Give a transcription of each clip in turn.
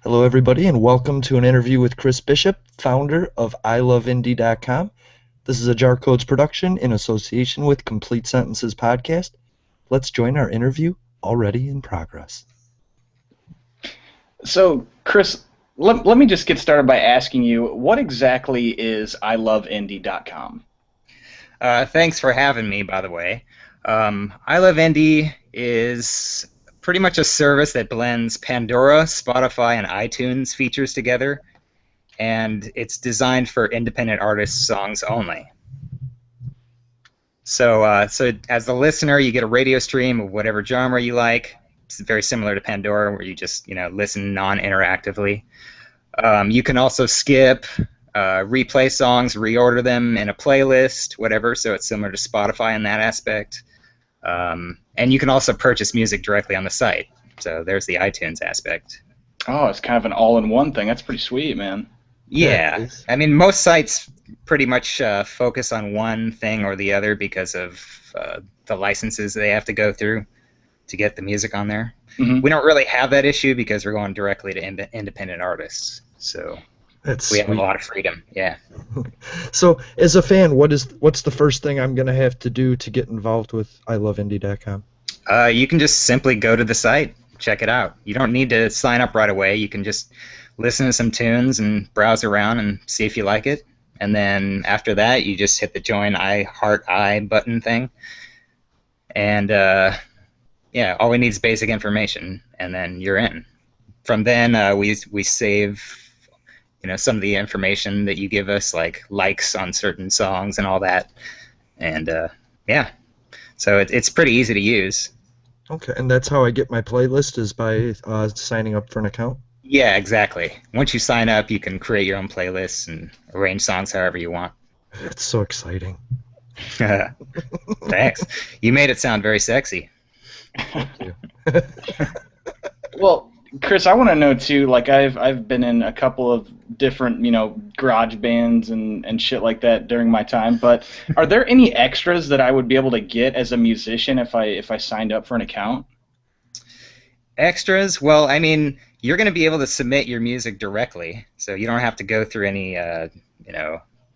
Hello, everybody, and welcome to an interview with Chris Bishop, founder of iloveindie.com. This is a JarCodes production in association with Complete Sentences Podcast. Let's join our interview already in progress. So, Chris, let me just get started by asking you, what exactly is iloveindie.com? Thanks for having me, by the way. I Love Indie is pretty much a service that blends Pandora, Spotify, and iTunes features together, and it's designed for independent artists' songs only. So as the listener, you get a radio stream of whatever genre you like. It's very similar to Pandora, where you just listen non-interactively. You can also skip, replay songs, reorder them in a playlist, whatever, so it's similar to Spotify in that aspect. And you can also purchase music directly on the site, so there's the iTunes aspect. Oh, it's kind of an all-in-one thing. That's pretty sweet, man. Yeah, I mean, most sites pretty much focus on one thing or the other because of the licenses they have to go through to get the music on there. Mm-hmm. We don't really have that issue because we're going directly to independent artists, so we have a lot of freedom. Yeah. So, as a fan, what's the first thing I'm going to have to do to get involved with iloveindie.com? You can just simply go to the site, check it out. You don't need to sign up right away. You can just listen to some tunes and browse around and see if you like it. And then after that, you just hit the join Heart I button thing. And yeah, all we need is basic information, and then you're in. From then, we save some of the information that you give us, like likes on certain songs and all that. And yeah, so it's pretty easy to use. Okay, and that's how I get my playlist, is by signing up for an account? Yeah, exactly. Once you sign up, you can create your own playlists and arrange songs however you want. It's so exciting. Thanks. You made it sound very sexy. Thank you. Well, Chris, I want to know too. Like, I've been in a couple of different, garage bands and shit like that during my time. But are there any extras that I would be able to get as a musician if I signed up for an account? Extras? Well, I mean, you're going to be able to submit your music directly, so you don't have to go through any,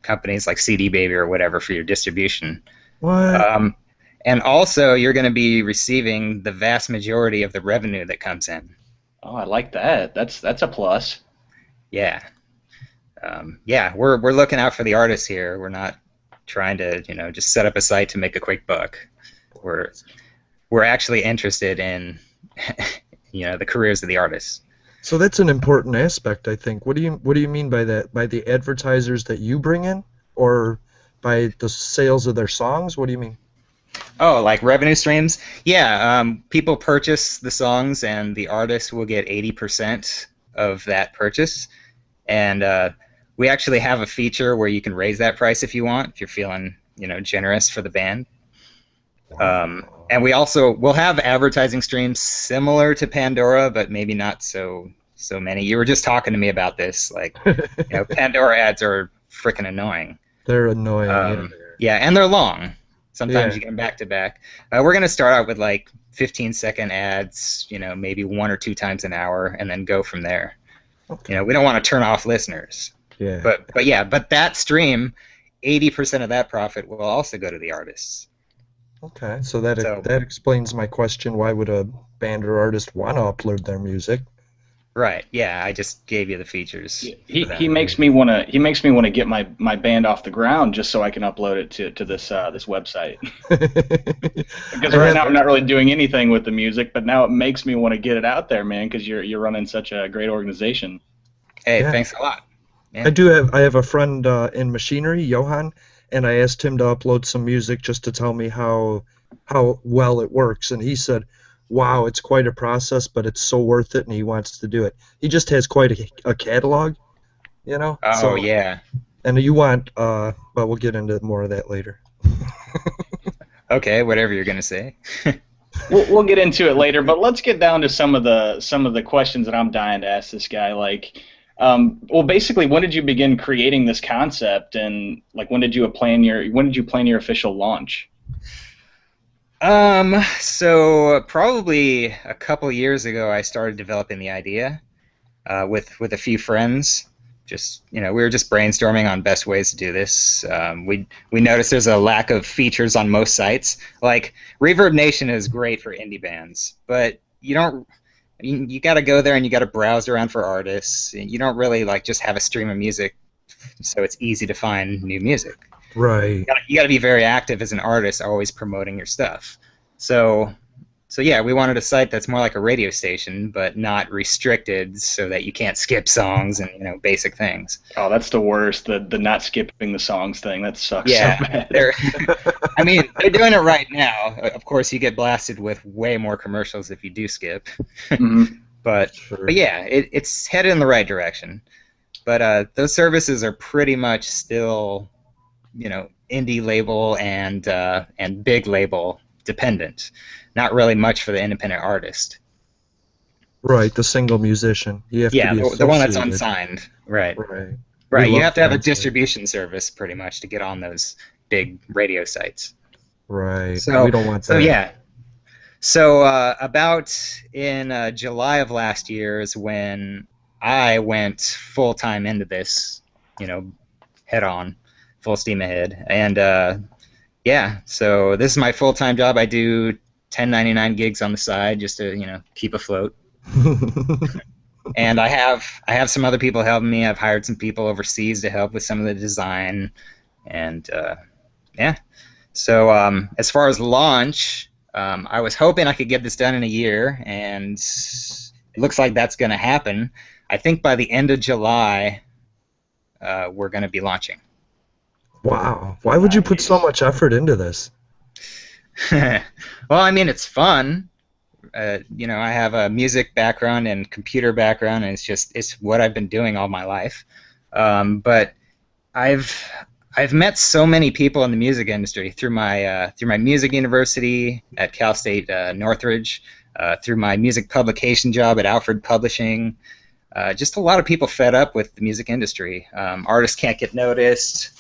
companies like CD Baby or whatever for your distribution. What? And also, you're going to be receiving the vast majority of the revenue that comes in. Oh, I like that. That's a plus. Yeah. Yeah, we're looking out for the artists here. We're not trying to, just set up a site to make a quick buck. We're actually interested in, the careers of the artists. So that's an important aspect, I think. What do you mean by that? By the advertisers that you bring in, or by the sales of their songs? What do you mean? Oh, like revenue streams? Yeah, people purchase the songs, and the artist will get 80% of that purchase. And we actually have a feature where you can raise that price if you want, if you're feeling, generous for the band. And we'll have advertising streams similar to Pandora, but maybe not so many. You were just talking to me about this. Like, Pandora ads are freaking annoying. They're annoying. Yeah, and they're long. Sometimes Yeah. you get them back to back. We're going to start out with like 15-second ads, maybe 1 or 2 times an hour, and then go from there. Okay. We don't want to turn off listeners. Yeah. But that stream, 80% of that profit will also go to the artists. Okay, so that explains my question. Why would a band or artist want to upload their music? Right. Yeah, I just gave you the features. He makes me want to get my band off the ground just so I can upload it to this website. Because right now I'm not really doing anything with the music, but now it makes me want to get it out there, man. Because you're running such a great organization. Hey, Yeah. Thanks a lot. Yeah. I have a friend in machinery, Johan, and I asked him to upload some music just to tell me how well it works, and he said, wow, it's quite a process, but it's so worth it, and he wants to do it. He just has quite a catalog, Oh, so, yeah. and you want, but we'll get into more of that later. Okay, whatever you're going to say. We'll get into it later, but let's get down to some of the questions that I'm dying to ask this guy. Like, well, basically, when did you begin creating this concept, and like when did you plan your official launch? So probably a couple years ago, I started developing the idea, with a few friends. Just we were just brainstorming on best ways to do this. We noticed there's a lack of features on most sites. Like Reverb Nation is great for indie bands, but you got to go there and you got to browse around for artists. You don't really like just have a stream of music, so it's easy to find new music. Right. You got to be very active as an artist, always promoting your stuff. So yeah, we wanted a site that's more like a radio station, but not restricted, so that you can't skip songs and basic things. Oh, that's the worst. The not skipping the songs thing. That sucks. Yeah, so bad. they're doing it right now. Of course, you get blasted with way more commercials if you do skip. Mm-hmm. But yeah, it's headed in the right direction. But those services are pretty much still, indie label and big label dependent. Not really much for the independent artist. Right, the single musician. You have to be the one that's associated. unsigned. Right. We You love have to have a Unsigned. distribution service pretty much to get on those big radio sites. Right. So we don't want that. So yeah. So about in July of last year is when I went full time into this, head on, full steam ahead, and yeah. So this is my full time job. I do 1099 gigs on the side just to keep afloat. And I have some other people helping me. I've hired some people overseas to help with some of the design, and yeah. So as far as launch, I was hoping I could get this done in a year, and it looks like that's going to happen. I think by the end of July, we're going to be launching. Wow. Why would you put so much effort into this? Well, it's fun. I have a music background and computer background, and it's what I've been doing all my life. But I've met so many people in the music industry through my music university at Cal State Northridge, through my music publication job at Alfred Publishing. Just a lot of people fed up with the music industry. Artists can't get noticed.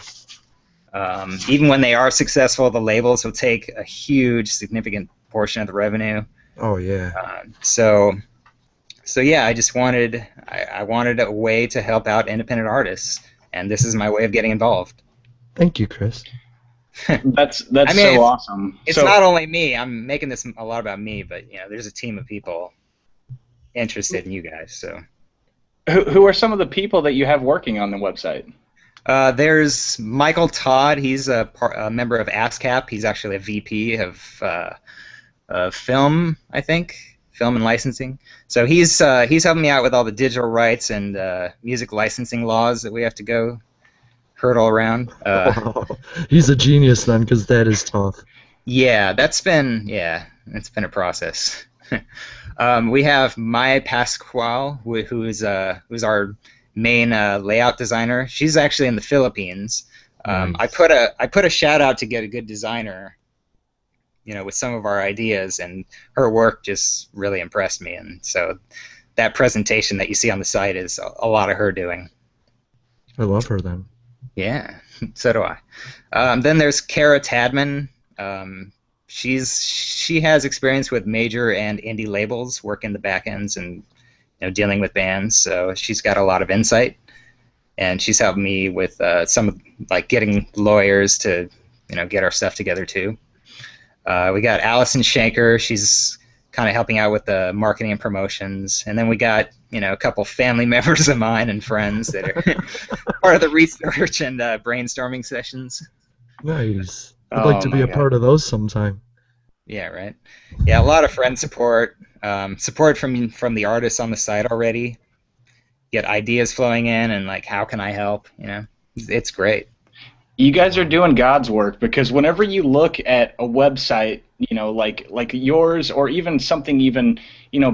Even when they are successful, the labels will take a huge, significant portion of the revenue. Oh yeah. So yeah, I wanted a way to help out independent artists, and this is my way of getting involved. Thank you, Chris. That's so awesome. It's not only me. I'm making this a lot about me, but there's a team of people interested in you guys. So who are some of the people that you have working on the website? There's Michael Todd. He's a member of ASCAP. He's actually a VP of film, I think, film and licensing. So he's helping me out with all the digital rights and music licensing laws that we have to go hurdle around. Wow. He's a genius then, because that is tough. Yeah, it's been a process. We have Maya Pascual, who's our main layout designer. She's actually in the Philippines. Nice. I put a shout out to get a good designer, with some of our ideas, and her work just really impressed me. And so that presentation that you see on the site is a lot of her doing. I love her then. Yeah, so do I. Then there's Kara Tadman. She has experience with major and indie labels, working the back ends and dealing with bands. So she's got a lot of insight, and she's helped me with some like getting lawyers to get our stuff together too. We got Allison Shanker. She's kind of helping out with the marketing and promotions. And then we got a couple family members of mine and friends that are part of the research and brainstorming sessions. Nice. I'd like to be a part of those sometime. Yeah, right. Yeah, a lot of friend support, support from the artists on the site already. Get ideas flowing in, and like, how can I help? It's great. You guys are doing God's work, because whenever you look at a website, like yours, or even something even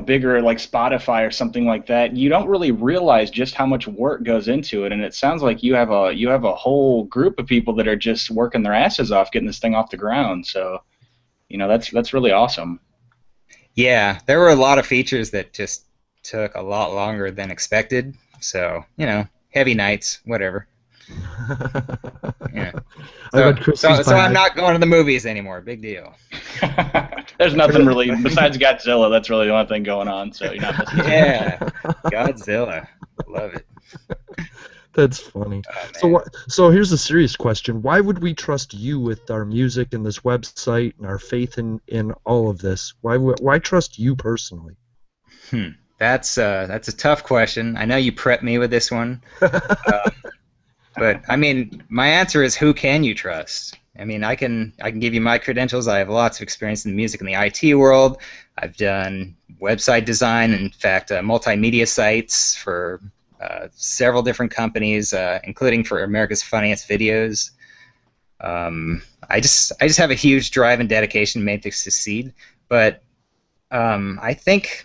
bigger like Spotify or something like that, you don't really realize just how much work goes into it. And it sounds like you have a whole group of people that are just working their asses off getting this thing off the ground. So, that's really awesome. Yeah, there were a lot of features that just took a lot longer than expected. So, heavy nights, whatever. Yeah. I So, bet Christie's so I'm buying. not going to the movies anymore. Big deal. There's nothing really besides Godzilla. That's really the only thing going on. So you're not missing too much. Yeah, Godzilla. Love it. That's funny. Oh So man. what? So here's a serious question: why would we trust you with our music and this website and our faith in all of this? Why trust you personally? Hmm. That's a tough question. I know you prepped me with this one, but I mean, my answer is who can you trust? I mean, I can give you my credentials. I have lots of experience in the music and the IT world. I've done website design, in fact, multimedia sites for several different companies, including for America's Funniest Videos. I just have a huge drive and dedication made to succeed, but I think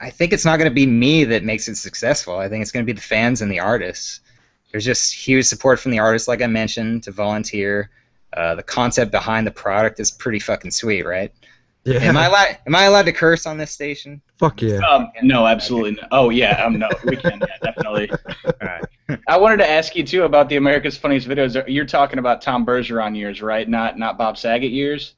it's not going to be me that makes it successful. I think it's going to be the fans and the artists. There's just huge support from the artists, like I mentioned, to volunteer. The concept behind the product is pretty fucking sweet, right? Am I Yeah. allowed to curse on this station? Fuck yeah. No, absolutely not. Oh yeah, no, we can, yeah, definitely. All right. I wanted to ask you too about the America's Funniest Videos. You're talking about Tom Bergeron years, right? Not Bob Saget years.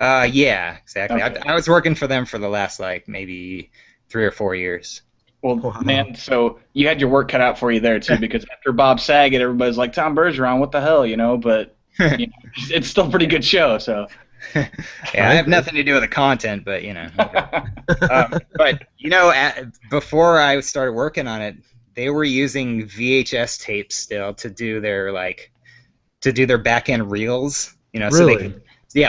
Yeah, exactly. Okay. I was working for them for the last like maybe 3 or 4 years. Well, Wow. man, so you had your work cut out for you there too, because after Bob Saget, everybody's like Tom Bergeron, what the hell, you know? But you know, it's still a pretty good show. So Yeah, I have nothing to do with the content, but you know. But you know, before I started working on it, they were using VHS tapes still to do their back end reels. You know, so they Really? could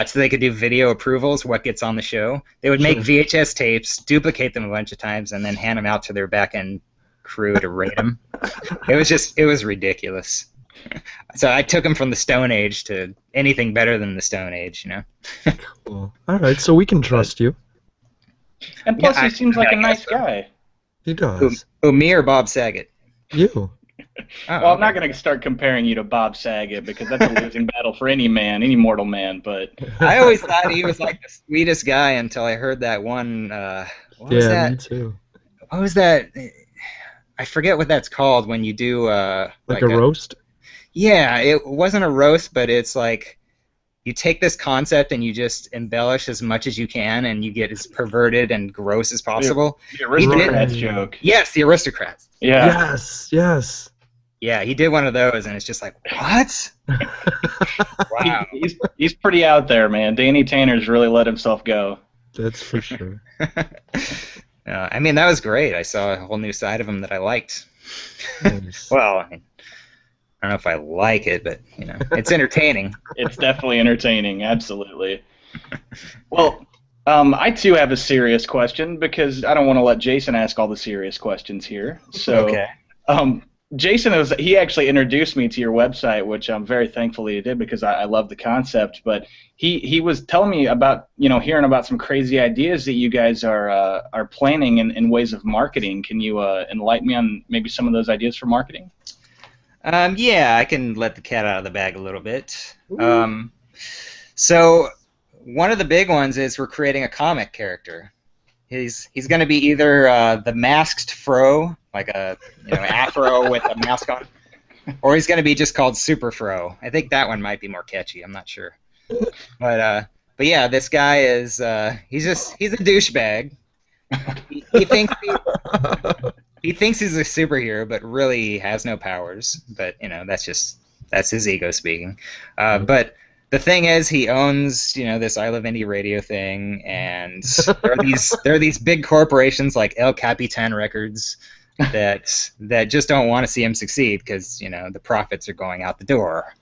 so they could do video approvals, what gets on the show. They would make Sure. VHS tapes, duplicate them a bunch of times, and then hand them out to their back end crew to rate them. It was ridiculous. So I took them from the Stone Age to anything better than the Stone Age, you know. Cool. All right, so we can trust you. and Yeah, plus, he seems like I a guess nice so. guy. He Who, does. me or Bob Saget? You. Oh, Well, I'm not okay. going to start comparing you to Bob Saget because that's a losing battle for any man, any mortal man. But I always thought he was like the sweetest guy until I heard that one. What was Yeah, me that? too. What was that? I forget what that's called when you do Like a like a roast? yeah. It wasn't a roast, but it's like you take this concept and you just embellish as much as you can, and you get as perverted and gross as the, possible. the He did. aristocrats Right. joke. Yes, the aristocrats. Yeah. Yes, yes. Yeah, he did one of those, and it's just like, what? Wow. He's pretty out there, man. Danny Tanner's really let himself go. That's for sure. I mean, that was great. I saw a whole new side of him that I liked. Nice. Well, I mean, I don't know if I like it, but you know, it's entertaining. It's definitely entertaining, absolutely. Well, I too have a serious question because I don't want to let Jason ask all the serious questions here. So, Okay. um, he actually introduced me to your website, which I'm very thankful he did because I love the concept. But he was telling me about hearing about some crazy ideas that you guys are planning in ways of marketing. Can you enlighten me on maybe some of those ideas for marketing? Yeah, I can let the cat out of the bag a little bit. So one of the big ones is we're creating a comic character. He's going to be either the masked Fro, like a afro with a mask on, or he's going to be just called Super Fro. I think that one might be more catchy. I'm not sure, but yeah, this guy is he's a douchebag. He thinks he thinks he's a superhero, but really he has no powers. But that's his ego speaking. But the thing is, he owns this I Love Indie radio thing, and there are these big corporations like El Capitan Records that just don't want to see him succeed because the profits are going out the door.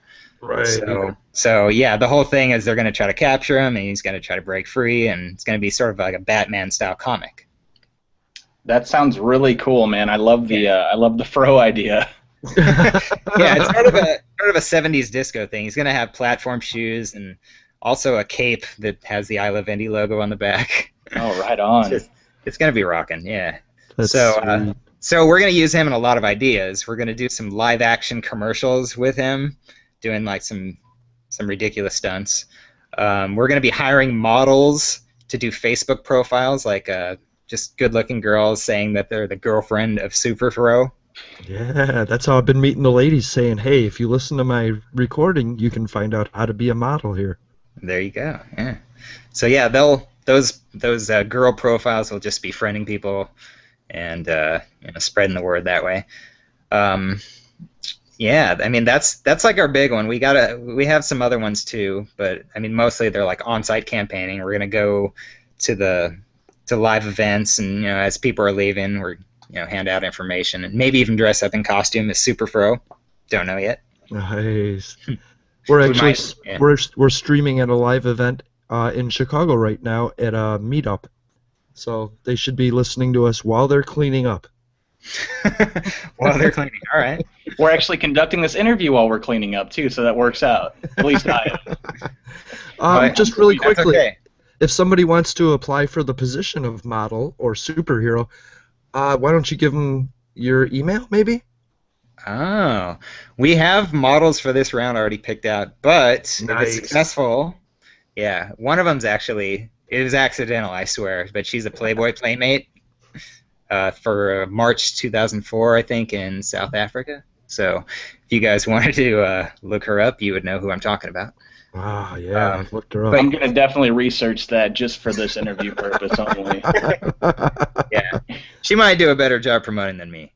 Right. So yeah, the whole thing is they're going to try to capture him, and he's going to try to break free, and it's going to be sort of like a Batman style comic. That sounds really cool, man. I love the Fro idea. Yeah, it's sort of a 70s disco thing. He's going to have platform shoes and also a cape that has the I Love Indie logo on the back. Oh, right on. It's going to be rocking, yeah. That's So we're going to use him in a lot of ideas. We're going to do some live action commercials with him, doing like some ridiculous stunts. We're going to be hiring models to do Facebook profiles, like just good-looking girls saying that they're the girlfriend of Super Fro. Yeah, that's how I've been meeting the ladies, saying, "Hey, if you listen to my recording, you can find out how to be a model here." There you go. Yeah. So yeah, those girl profiles will just be friending people and spreading the word that way. Um, yeah, I mean that's like our big one. We have some other ones too, but I mean mostly they're like on-site campaigning. We're gonna go to live events, and as people are leaving, we're hand out information and maybe even dress up in costume as Super Fro. Don't know yet. Nice. We're We actually might. Yeah. we're streaming at a live event in Chicago right now at a meetup, so they should be listening to us while they're cleaning up. While they're cleaning. All right. We're actually conducting this interview while we're cleaning up too, so that works out. At least I am. Just really That's quickly, okay. if somebody wants to apply for the position of model or superhero, why don't you give them your email, maybe? Oh, we have models for this round already picked out, but if it's Nice. successful, yeah, one of them's actually, it was accidental, I swear, but she's a Playboy Playmate for March 2004, I think, in South Africa. So if you guys wanted to look her up, you would know who I'm talking about. Ah, yeah, I've looked her up. I'm gonna definitely research that just for this interview purpose only. Yeah, she might do a better job promoting than me.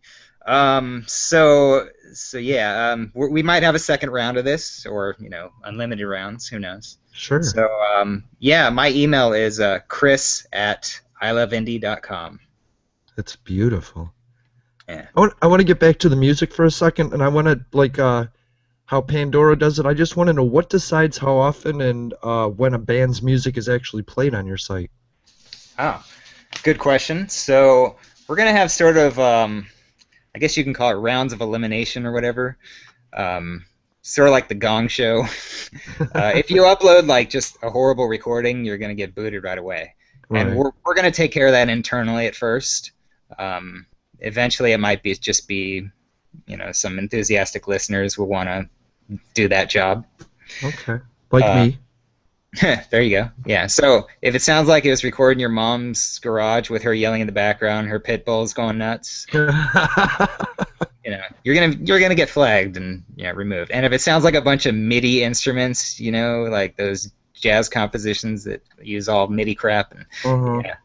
So yeah, we might have a second round of this, or unlimited rounds. Who knows? Sure. So yeah, my email is chris@iloveindy.com. That's beautiful. Yeah. I want to get back to the music for a second, and I want to like how Pandora does it. I just want to know what decides how often and when a band's music is actually played on your site. Oh, good question. So we're gonna have sort of, I guess you can call it rounds of elimination or whatever. Sort of like the Gong Show. If you upload like just a horrible recording, you're gonna get booted right away. And Right. we're gonna take care of that internally at first. Eventually, it might just be some enthusiastic listeners will want to do that job. Okay. Like me. There you go. Yeah. So if it sounds like it was recorded in your mom's garage with her yelling in the background, her pit bull's going nuts, you're gonna get flagged and removed. And if it sounds like a bunch of MIDI instruments, like those jazz compositions that use all MIDI crap, and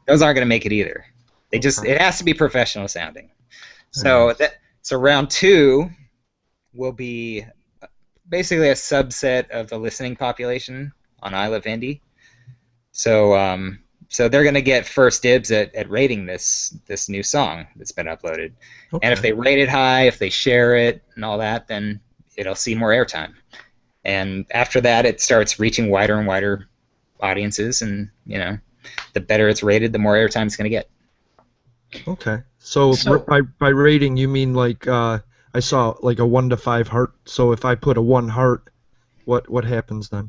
those aren't gonna make it either. It has to be professional sounding. So so round 2 will be basically a subset of the listening population on I Love Indie. So so they're going to get first dibs at rating this new song that's been uploaded. Okay. And if they rate it high, if they share it and all that, then it'll see more airtime. And after that, it starts reaching wider and wider audiences, and the better it's rated, the more airtime it's going to get. Okay. So by rating, you mean like I saw like a 1 to 5 heart. So if I put a 1 heart, what happens then?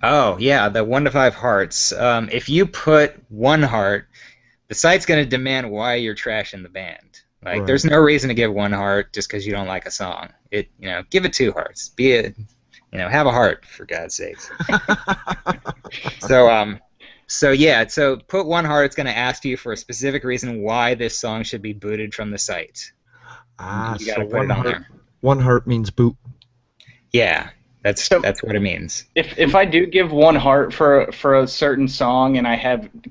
Oh yeah, the 1 to 5 hearts. If you put 1 heart, the site's going to demand why you're trashing the band. Like, Right. there's no reason to give 1 heart just because you don't like a song. Give it 2 hearts. Have a heart, for God's sakes. So yeah, so put 1 heart. It's going to ask you for a specific reason why this song should be booted from the site. You got to put it on there. 1 heart means boot. Yeah, that's what it means. If I do give 1 heart for a certain song, and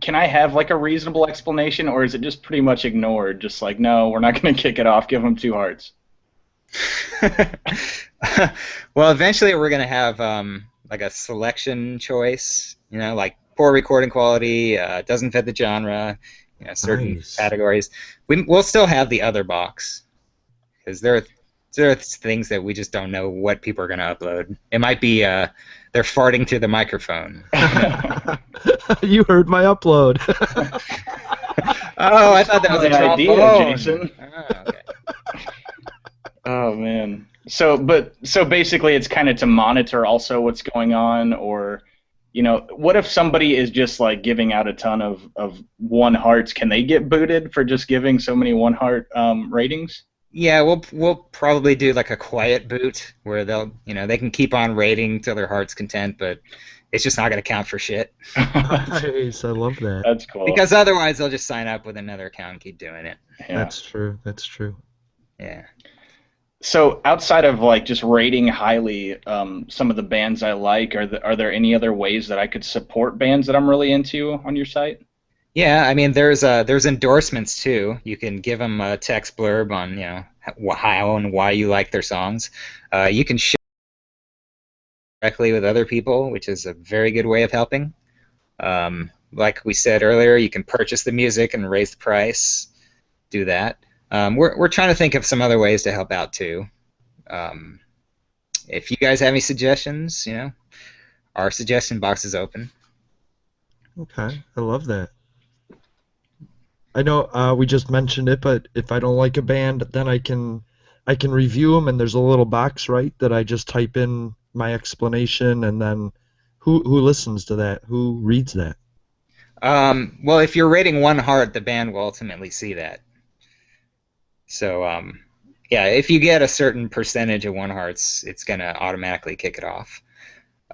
can I have like a reasonable explanation, or is it just pretty much ignored? Just like, no, we're not going to kick it off. Give them 2 hearts. Well, eventually we're going to have like a selection choice. Like poor recording quality, doesn't fit the genre. Certain Nice. categories. We'll still have the other box because there are things that we just don't know what people are going to upload. It might be they're farting through the microphone. You heard my upload. Oh, I thought that was a idea, trombone. Jason. Oh, okay. Oh man. So basically, it's kind of to monitor also what's going on, or what if somebody is just like giving out a ton of 1 hearts? Can they get booted for just giving so many 1 heart ratings? Yeah, we'll probably do like a quiet boot where they can keep on rating till their heart's content, but it's just not going to count for shit. Nice. I love that. That's cool. Because otherwise they'll just sign up with another account and keep doing it. Yeah. That's true. That's true. Yeah. So outside of like just rating highly some of the bands I like, are there any other ways that I could support bands that I'm really into on your site? Yeah, I mean, there's endorsements too. You can give them a text blurb on, how and why you like their songs. You can share directly with other people, which is a very good way of helping. Like we said earlier, you can purchase the music and raise the price. Do that. We're trying to think of some other ways to help out too. Um, if you guys have any suggestions, our suggestion box is open. Okay, I love that. I know we just mentioned it, but if I don't like a band, then I can review them, and there's a little box, right, that I just type in my explanation, and then who listens to that? Who reads that? Well, if you're rating one heart, the band will ultimately see that. So, yeah, if you get a certain percentage of one hearts, it's gonna automatically kick it off.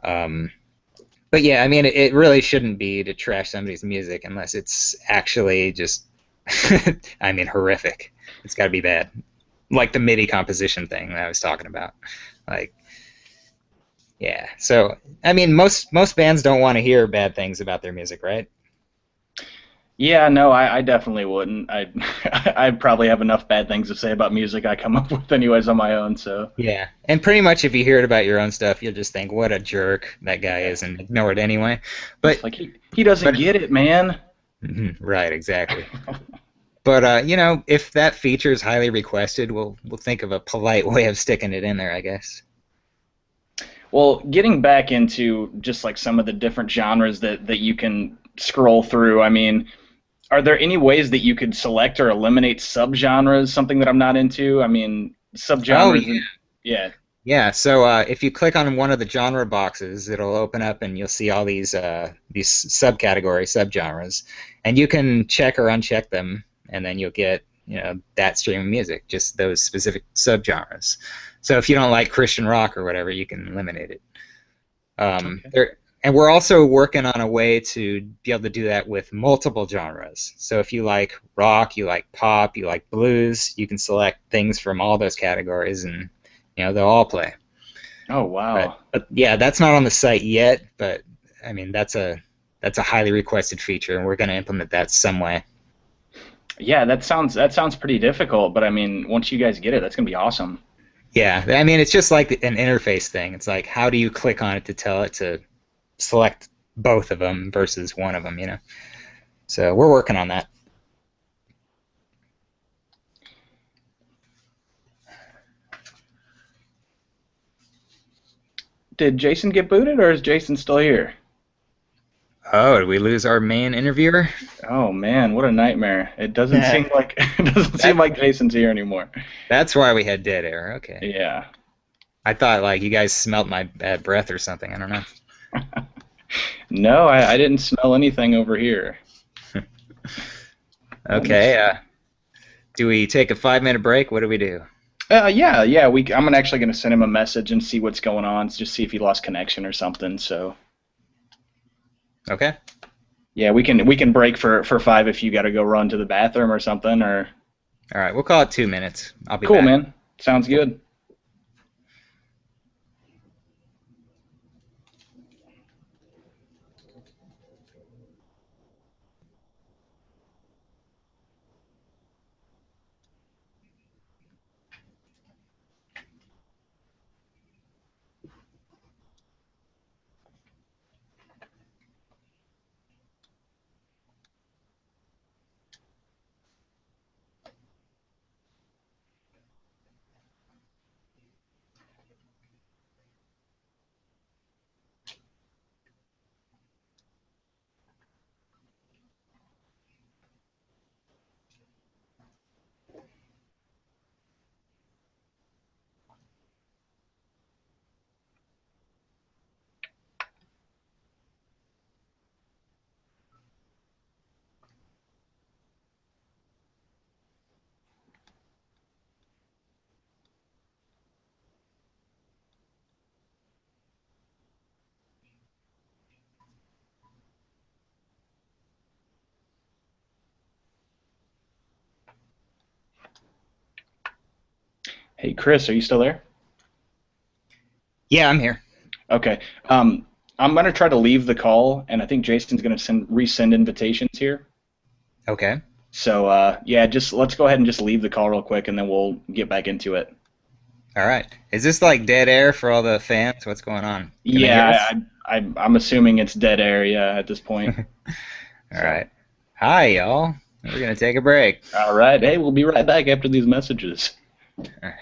Um, but yeah, I mean, it really shouldn't be to trash somebody's music unless it's actually just, I mean, horrific. It's got to be bad, like the MIDI composition thing that I was talking about. Like, yeah. So, I mean, most bands don't want to hear bad things about their music, right? Yeah, no, I definitely wouldn't. I I probably have enough bad things to say about music I come up with anyways on my own, so Yeah, and pretty much if you hear it about your own stuff, you'll just think, "What a jerk that guy yeah. is," and ignore it anyway. It's But, like he doesn't but get it, man. right, exactly. But if that feature is highly requested, we'll think of a polite way of sticking it in there, I guess. Well, getting back into just like some of the different genres that you can scroll through, I mean, are there any ways that you could select or eliminate subgenres, something that I'm not into? I mean, Oh subgenres yeah, and yeah. yeah. So if you click on one of the genre boxes, it'll open up and you'll see all these subcategories, subgenres, and you can check or uncheck them, and then you'll get that stream of music, just those specific subgenres. So if you don't like Christian rock or whatever, you can eliminate it. Okay. And we're also working on a way to be able to do that with multiple genres. So if you like rock, you like pop, you like blues, you can select things from all those categories, and they'll all play. Oh, But wow. but yeah, that's not on the site yet. But I mean, that's a highly requested feature, and we're going to implement that some way. Yeah, that sounds pretty difficult, but I mean, once you guys get it, that's gonna be awesome. Yeah, I mean, it's just like an interface thing. It's like, how do you click on it to tell it to select both of them versus one of them? So we're working on that. Did Jason get booted, or is Jason still here? Oh, did we lose our main interviewer? Oh man, what a nightmare! It doesn't seem that like it doesn't seem like Jason's here anymore. that's why we had dead air. Okay. Yeah. I thought like you guys smelt my bad breath or something. I don't know. No, I didn't smell anything over here. Let me Okay. see. Do we take a 5 minute break? What do we do? Yeah, yeah. I'm actually gonna send him a message and see what's going on, just see if he lost connection or something. So Okay. yeah, we can break for 5 if you got to go run to the bathroom or something. Or All right. We'll call it 2 minutes. I'll be cool, back. man. Sounds good. Hey, Chris, are you still there? Yeah, I'm here. Okay. I'm gonna try to leave the call, and I think Jason's gonna resend invitations here. Okay. So yeah, just let's go ahead and just leave the call real quick, and then we'll get back into it. All right. Is this like dead air for all the fans? What's going on? Can they hear Yeah, us? I'm assuming it's dead air, yeah, at this point. All So, right. Hi, y'all. We're gonna take a break. all right. Hey, we'll be right back after these messages. All right.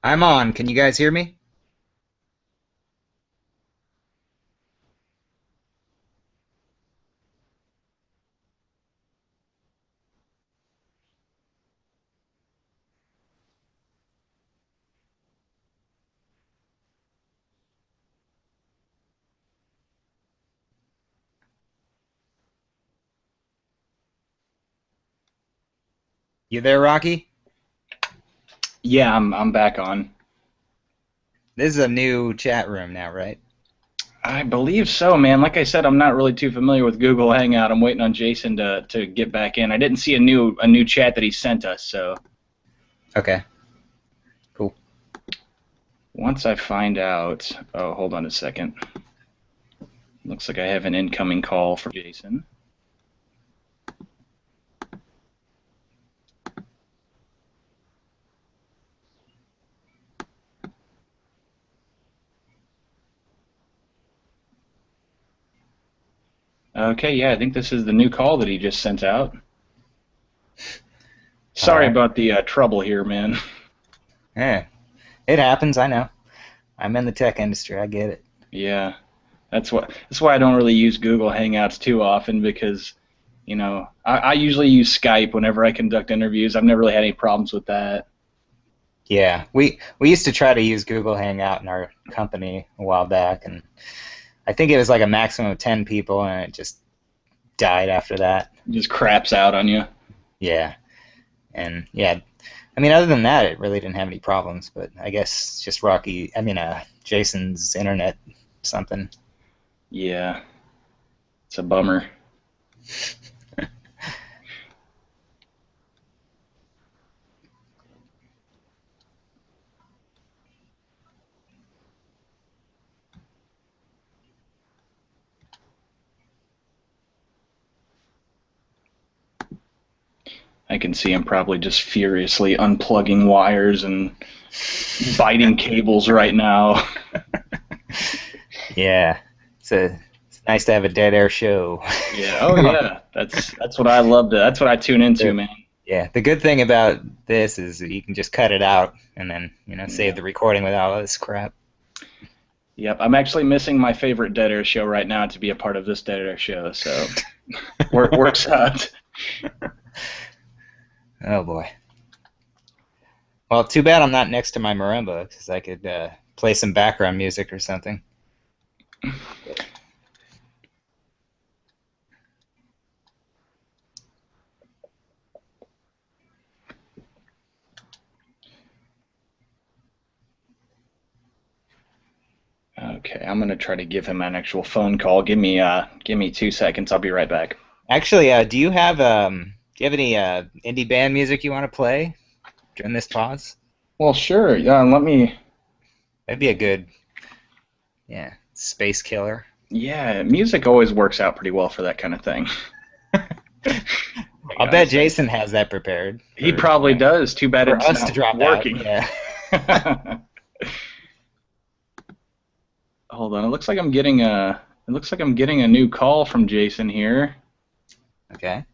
I'm on. Can you guys hear me? You there, Rocky? Yeah, I'm back on. This is a new chat room now, right? I believe so, man. Like I said, I'm not really too familiar with Google Hangout. I'm waiting on Jason to get back in. I didn't see a new chat that he sent us, so Okay. Cool. once I find out, oh, hold on a second. Looks like I have an incoming call for Jason. Okay, yeah, I think this is the new call that he just sent out. All Sorry right. about the trouble here, man. Yeah. It happens. I know. I'm in the tech industry. I get it. Yeah, that's why I don't really use Google Hangouts too often because, I usually use Skype whenever I conduct interviews. I've never really had any problems with that. Yeah. We used to try to use Google Hangout in our company a while back, and I think it was like a maximum of 10 people, and it just died after that. It just craps out on you. Yeah. And yeah, I mean, other than that, it really didn't have any problems. But I guess it's just Jason's internet something. Yeah, it's a bummer. I can see him probably just furiously unplugging wires and biting cables right now. Yeah, it's nice to have a dead air show. Yeah. Oh yeah. That's what I love to. That's what I tune into, The- man. yeah, the good thing about this is that you can just cut it out and then save Yeah. the recording without all this crap. Yep. I'm actually missing my favorite Dead Air show right now to be a part of this Dead Air show. So works out. Oh boy. Well, too bad I'm not next to my marimba because I could play some background music or something. Okay. I'm gonna try to give him an actual phone call. Give me 2 seconds. I'll be right back. Actually, do you have any indie band music you want to play during this pause? Well, sure. Yeah. Let me. That'd be a good, yeah, space killer. Yeah. Music always works out pretty well for that kind of thing. I'll bet Jason has that prepared. He probably does. Too bad it's us not to drop working. Out. Yeah. Hold on. It looks like I'm getting a new call from Jason here. Okay.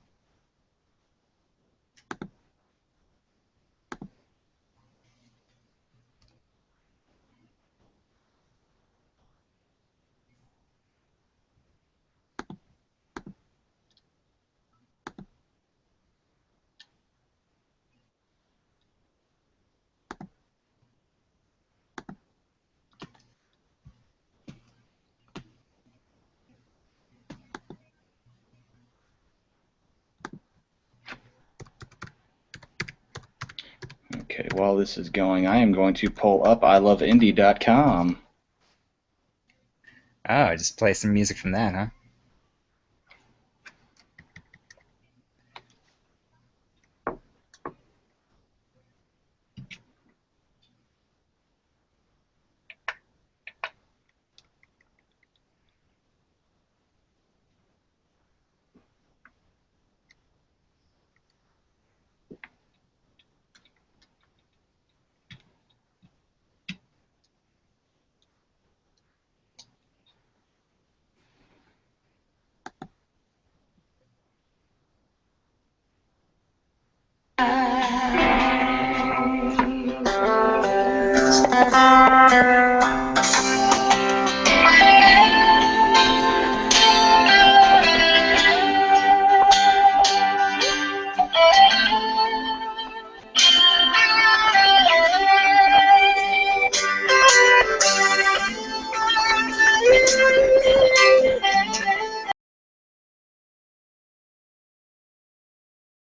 Okay, while this is going, I am going to pull up iloveindie.com. Oh, just play some music from that, huh?